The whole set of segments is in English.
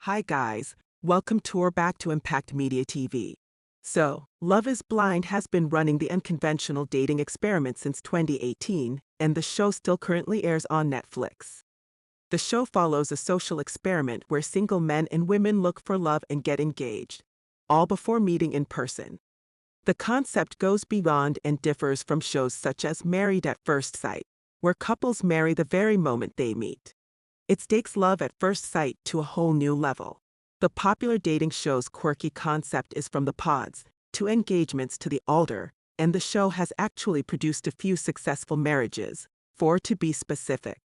Hi guys, welcome to or back to Impact Media TV. So, Love is Blind has been running the unconventional dating experiment since 2018, and the show still currently airs on Netflix. The show follows a social experiment where single men and women look for love and get engaged, all before meeting in person. The concept goes beyond and differs from shows such as Married at First Sight, where couples marry the very moment they meet. It takes love at first sight to a whole new level. The popular dating show's quirky concept is from the pods to engagements to the altar, and the show has actually produced a few successful marriages, 4 to be specific.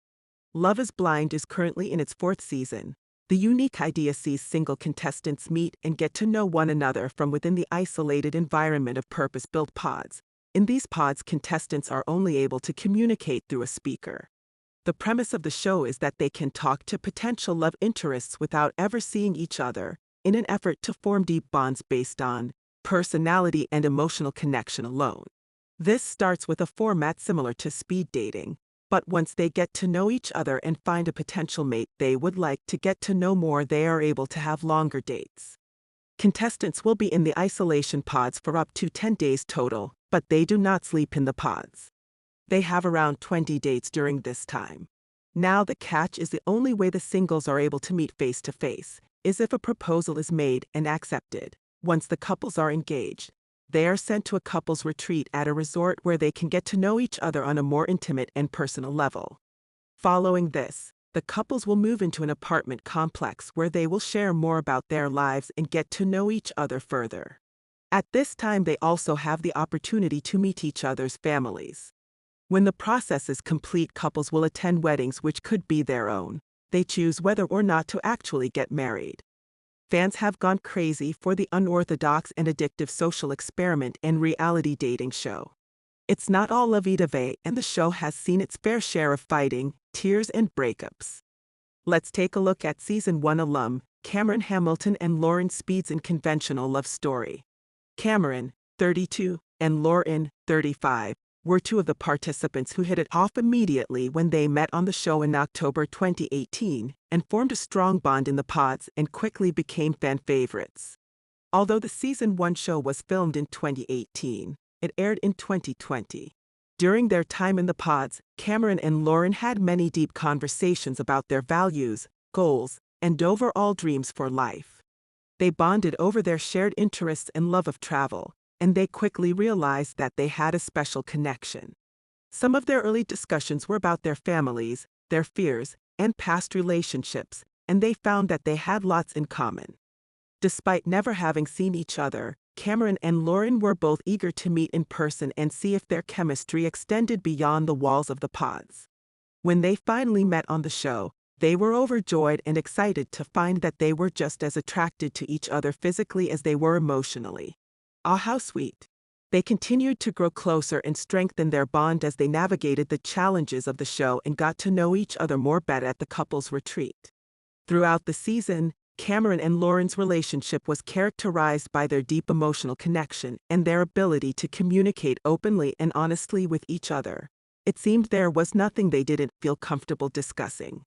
Love is Blind is currently in its 4th season. The unique idea sees single contestants meet and get to know one another from within the isolated environment of purpose-built pods. In these pods, contestants are only able to communicate through a speaker. The premise of the show is that they can talk to potential love interests without ever seeing each other, in an effort to form deep bonds based on personality and emotional connection alone. This starts with a format similar to speed dating, but once they get to know each other and find a potential mate they would like to get to know more, they are able to have longer dates. Contestants will be in the isolation pods for up to 10 days total, but they do not sleep in the pods. They have around 20 dates during this time. Now the catch is the only way the singles are able to meet face to face is if a proposal is made and accepted. Once the couples are engaged, they are sent to a couples retreat at a resort where they can get to know each other on a more intimate and personal level. Following this, the couples will move into an apartment complex where they will share more about their lives and get to know each other further. At this time, they also have the opportunity to meet each other's families. When the process is complete, couples will attend weddings which could be their own. They choose whether or not to actually get married. Fans have gone crazy for the unorthodox and addictive social experiment and reality dating show. It's not all lovey-dovey, and the show has seen its fair share of fighting, tears, and breakups. Let's take a look at Season 1 alum, Cameron Hamilton and Lauren Speed's unconventional love story. Cameron, 32, and Lauren, 35, were 2 of the participants who hit it off immediately when they met on the show in October 2018 and formed a strong bond in the pods and quickly became fan favorites. Although the Season 1 show was filmed in 2018, it aired in 2020. During their time in the pods, Cameron and Lauren had many deep conversations about their values, goals, and overall dreams for life. They bonded over their shared interests and love of travel, and they quickly realized that they had a special connection. Some of their early discussions were about their families, their fears, and past relationships, and they found that they had lots in common. Despite never having seen each other, Cameron and Lauren were both eager to meet in person and see if their chemistry extended beyond the walls of the pods. When they finally met on the show, they were overjoyed and excited to find that they were just as attracted to each other physically as they were emotionally. Ah, how sweet. They continued to grow closer and strengthen their bond as they navigated the challenges of the show and got to know each other more better at the couples retreat. Throughout the season, Cameron and Lauren's relationship was characterized by their deep emotional connection and their ability to communicate openly and honestly with each other. It seemed there was nothing they didn't feel comfortable discussing.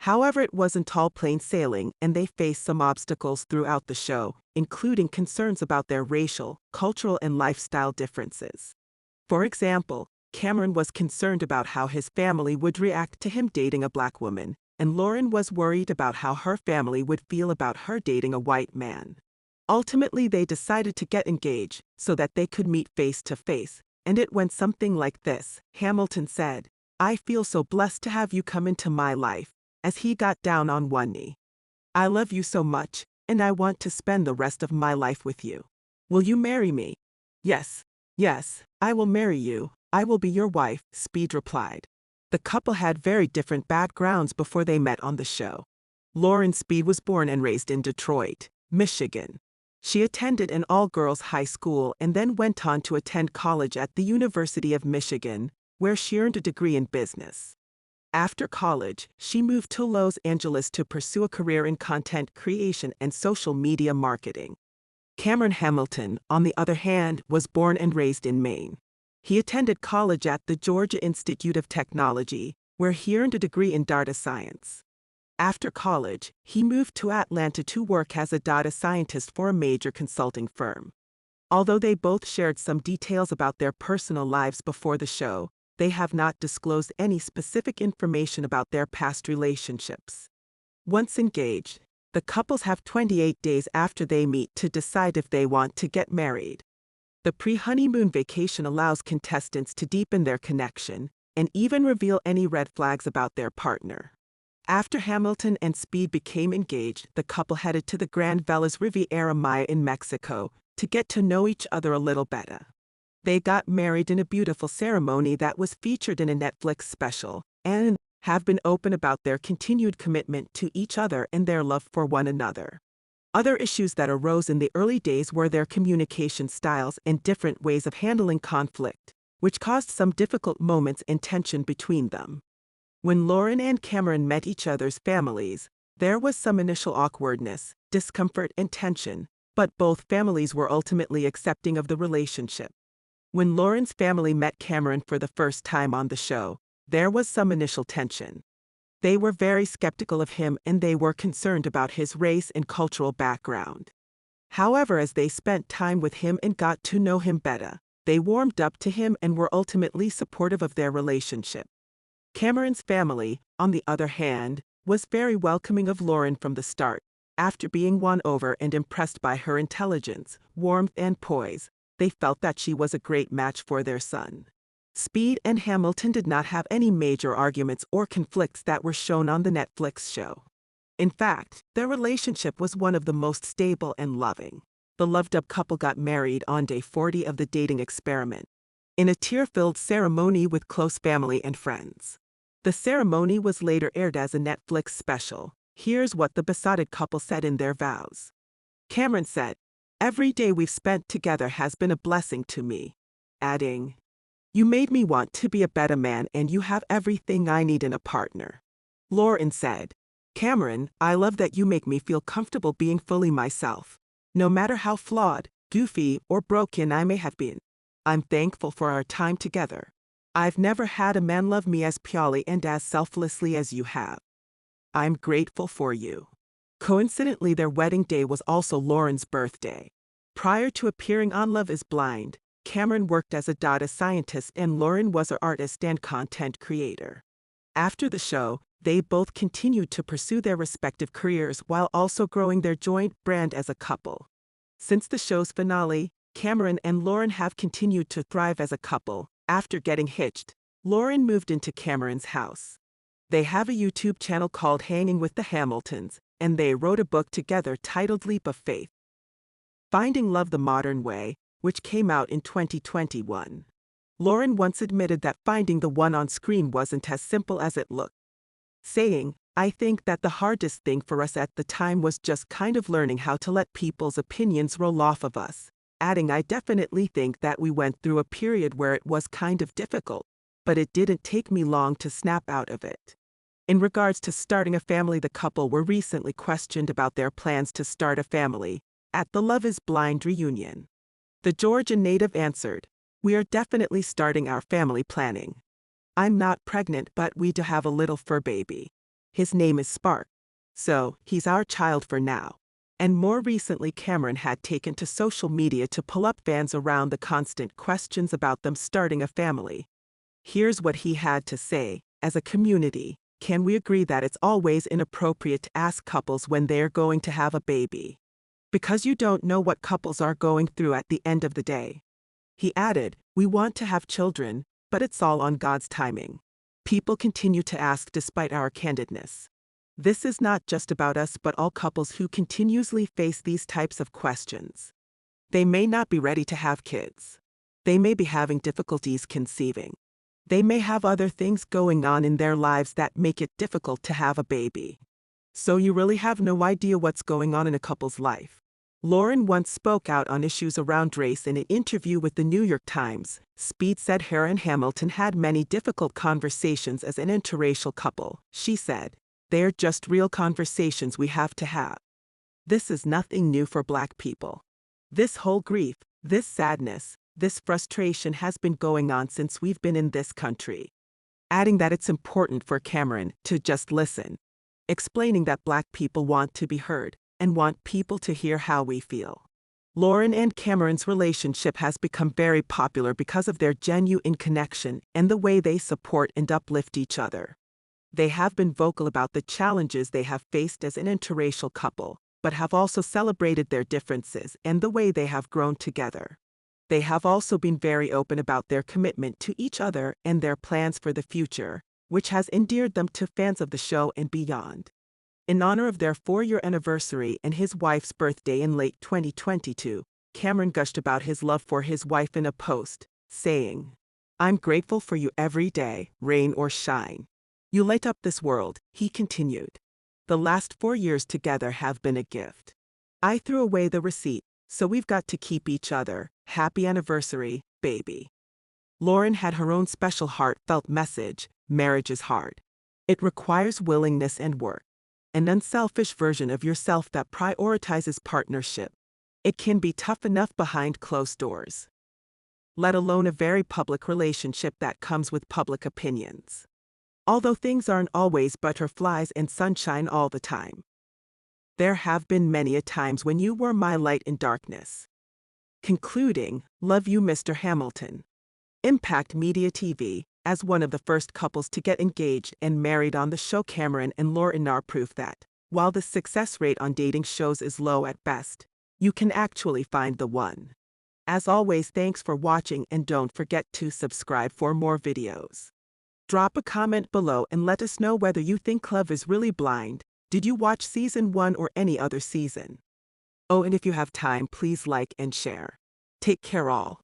However, it wasn't all plain sailing, and they faced some obstacles throughout the show, including concerns about their racial, cultural, and lifestyle differences. For example, Cameron was concerned about how his family would react to him dating a black woman, and Lauren was worried about how her family would feel about her dating a white man. Ultimately, they decided to get engaged so that they could meet face to face, and it went something like this. Hamilton said, "I feel so blessed to have you come into my life," as he got down on one knee. "I love you so much, and I want to spend the rest of my life with you. Will you marry me?" "Yes, yes, I will marry you. I will be your wife," Speed replied. The couple had very different backgrounds before they met on the show. Lauren Speed was born and raised in Detroit, Michigan. She attended an all-girls high school and then went on to attend college at the University of Michigan, where she earned a degree in business. After college, she moved to Los Angeles to pursue a career in content creation and social media marketing. Cameron Hamilton, on the other hand, was born and raised in Maine. He attended college at the Georgia Institute of Technology, where he earned a degree in data science. After college, he moved to Atlanta to work as a data scientist for a major consulting firm. Although they both shared some details about their personal lives before the show, they have not disclosed any specific information about their past relationships. Once engaged, the couples have 28 days after they meet to decide if they want to get married. The pre-honeymoon vacation allows contestants to deepen their connection and even reveal any red flags about their partner. After Hamilton and Speed became engaged, the couple headed to the Grand Velas Riviera Maya in Mexico to get to know each other a little better. They got married in a beautiful ceremony that was featured in a Netflix special, and have been open about their continued commitment to each other and their love for one another. Other issues that arose in the early days were their communication styles and different ways of handling conflict, which caused some difficult moments and tension between them. When Lauren and Cameron met each other's families, there was some initial awkwardness, discomfort, and tension, but both families were ultimately accepting of the relationship. When Lauren's family met Cameron for the first time on the show, there was some initial tension. They were very skeptical of him and they were concerned about his race and cultural background. However, as they spent time with him and got to know him better, they warmed up to him and were ultimately supportive of their relationship. Cameron's family, on the other hand, was very welcoming of Lauren from the start. After being won over and impressed by her intelligence, warmth, and poise, they felt that she was a great match for their son. Speed and Hamilton did not have any major arguments or conflicts that were shown on the Netflix show. In fact, their relationship was one of the most stable and loving. The loved-up couple got married on day 40 of the dating experiment, in a tear-filled ceremony with close family and friends. The ceremony was later aired as a Netflix special. Here's what the besotted couple said in their vows. Cameron said, "Every day we've spent together has been a blessing to me," adding, "You made me want to be a better man and you have everything I need in a partner." Lauren said, "Cameron, I love that you make me feel comfortable being fully myself. No matter how flawed, goofy, or broken I may have been, I'm thankful for our time together. I've never had a man love me as purely and as selflessly as you have. I'm grateful for you." Coincidentally, their wedding day was also Lauren's birthday. Prior to appearing on Love is Blind, Cameron worked as a data scientist and Lauren was an artist and content creator. After the show, they both continued to pursue their respective careers while also growing their joint brand as a couple. Since the show's finale, Cameron and Lauren have continued to thrive as a couple. After getting hitched, Lauren moved into Cameron's house. They have a YouTube channel called Hanging with the Hamiltons, and they wrote a book together titled Leap of Faith: Finding Love the Modern Way, which came out in 2021. Lauren once admitted that finding the one on screen wasn't as simple as it looked, saying, "I think that the hardest thing for us at the time was just kind of learning how to let people's opinions roll off of us," adding, "I definitely think that we went through a period where it was kind of difficult, but it didn't take me long to snap out of it." In regards to starting a family, the couple were recently questioned about their plans to start a family at the Love is Blind reunion. The Georgia native answered, "We are definitely starting our family planning. I'm not pregnant, but we do have a little fur baby. His name is Spark. So, he's our child for now." And more recently, Cameron had taken to social media to pull up fans around the constant questions about them starting a family. Here's what he had to say: "As a community, can we agree that it's always inappropriate to ask couples when they're going to have a baby? Because you don't know what couples are going through at the end of the day." He added, "We want to have children, but it's all on God's timing. People continue to ask despite our candidness. This is not just about us but all couples who continuously face these types of questions. They may not be ready to have kids. They may be having difficulties conceiving. They may have other things going on in their lives that make it difficult to have a baby. So you really have no idea what's going on in a couple's life." Lauren once spoke out on issues around race in an interview with the New York Times. Speed said her and Hamilton had many difficult conversations as an interracial couple. She said, "They're just real conversations we have to have. This is nothing new for Black people. This whole grief, this sadness, this frustration has been going on since we've been in this country." Adding that it's important for Cameron to just listen explaining that Black people want to be heard and want people to hear how we feel. Lauren and Cameron's relationship has become very popular because of their genuine connection and the way they support and uplift each other. They have been vocal about the challenges they have faced as an interracial couple, but have also celebrated their differences and the way they have grown together. They have also been very open about their commitment to each other and their plans for the future, which has endeared them to fans of the show and beyond. In honor of their 4-year anniversary and his wife's birthday in late 2022, Cameron gushed about his love for his wife in a post, saying, "I'm grateful for you every day, rain or shine. You light up this world," he continued. "The last 4 years together have been a gift. I threw away the receipt, so we've got to keep each other. Happy anniversary, baby." Lauren had her own special heartfelt message: "Marriage is hard. It requires willingness and work. An unselfish version of yourself that prioritizes partnership. It can be tough enough behind closed doors, let alone a very public relationship that comes with public opinions. Although things aren't always butterflies and sunshine all the time. There have been many a times when you were my light in darkness." Concluding, "Love you, Mr. Hamilton." Impact Media TV, as one of the first couples to get engaged and married on the show, Cameron and Lauren are proof that, while the success rate on dating shows is low at best, you can actually find the one. As always, thanks for watching and don't forget to subscribe for more videos. Drop a comment below and let us know whether you think Love is Really Blind. Did you watch season 1 or any other season? Oh, and if you have time, please like and share. Take care all.